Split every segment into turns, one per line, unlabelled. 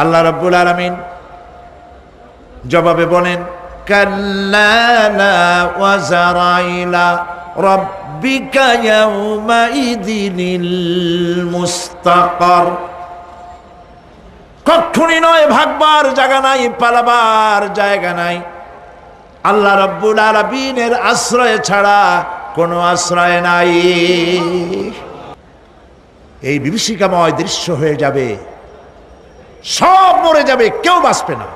আল্লাহ রাব্বুল আলামিন জবাবে বলেন, কাল্লা লা ওয়াজারা ইলা রাব্বিকা ইয়াউমাইযিনিল মুস্তাকার। কখনই নয়, ভাগবার জায়গা নাই, পালাবার জায়গা নাই। আল্লাহ রাব্বুল আলামিনের আশ্রয় ছাড়া কোনো আশ্রয় নাই। এই বিভীষিকাময় দৃশ্য হয়ে যাবে, সব মরে যাবে, কেউ বাঁচবে না।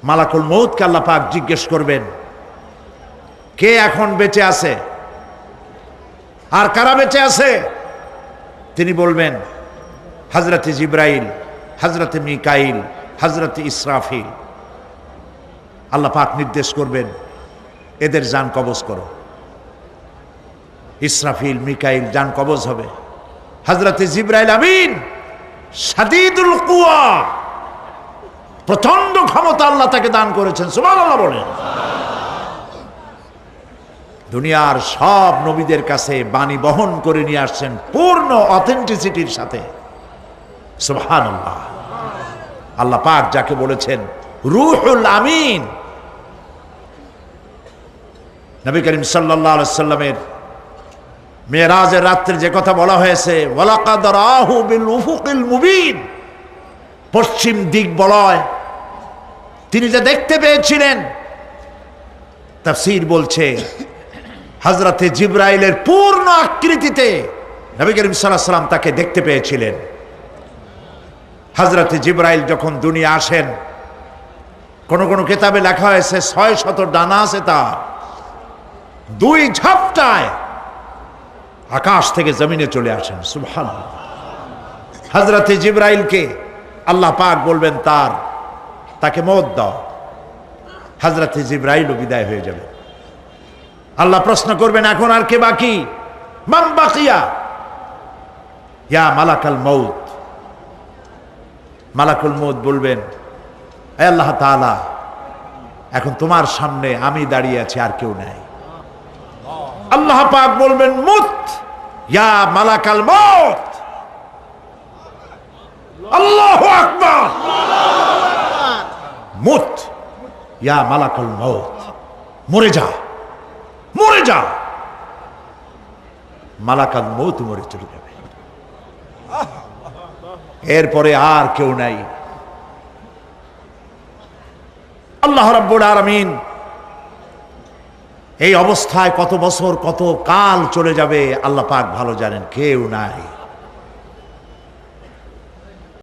মালাকুল মউতকে আল্লাহ পাক জিজ্ঞেস করবেন, কে এখন বেঁচে আছে আর কারা বেঁচে আছে? তিনি বলবেন, হযরতে জিবরাইল, হযরতে মিকাইল, হযরতে ইসরাফিল। আল্লাহ পাক নির্দেশ করবেন, এদের জান কবজ করো। ইসরাফিল, মিকাইল জান কবজ হবে। হযরতে জিবরাইল আমিন শাদীদুল কুওয়া, প্রচন্ড ক্ষমতা আল্লাহ তাকে দান করেছেন, সুবহানাল্লাহ বলেন। দুনিয়ার সব নবীদের কাছে বাণী বহন করে নিয়ে আসছেন পূর্ণ অথেন্টিসিটির সাথে, সুবহানাল্লাহ। আল্লাহ পাক যাকে বলেছেন রূহুল আমিন। নবী করিম সাল্লাল্লাহু আলাইহি সাল্লামের মেরাজের রাত্রে যে কথা বলা হয়েছে, ওয়ালাকাদ রাহু বিল উফুকিল মুবিন, পশ্চিম দিক বলয় তিনি যে দেখতে পেয়েছিলেন, তাফসীর বলছে হযরতে জিবরাইলের পূর্ণ আকৃতিতে নবী করিম সাল্লাল্লাহু আলাইহি সাল্লাম তাকে দেখতে পেয়েছিলেন। হযরতে জিবরাইল যখন দুনিয়া আসেন, কোন কোন কিতাবে লেখা হয়েছে 600 ডানা আছে তার, দুই ঝাপটায় আকাশ থেকে জমিনে চলে আসেন, সুবহানাল্লাহ। হযরতে জিবরাইলকে আল্লাহ পাক বলবেন তাকে মওত দাও, হযরতে জিবরাইলও বিদায় হয়ে যাবে। আল্লাহ প্রশ্ন করবেন, এখন আর কে বাকি? মান বাকিয়া ইয়া মালাকাল মউত। মালাকুল মউত বলবেন, হে আল্লাহ তাআলা, এখন তোমার সামনে আমি দাঁড়িয়ে আছি, আর কেউ নাই। আল্লাহ পাক বলবেন, মুত ইয়া মালাকাল মউত। আল্লাহু আকবার। মুত ইয়া মালাকাল মউত, মরে যা, মরে যা। মালাকাল মউত মরে চলে যাবে, এরপরে আর কেউ নাই। আল্লাহ রাব্বুল আলামিন এই অবস্থায় কত বছর কত কাল চলে যাবে আল্লাহ পাক ভালো জানেন, কেউ নাই।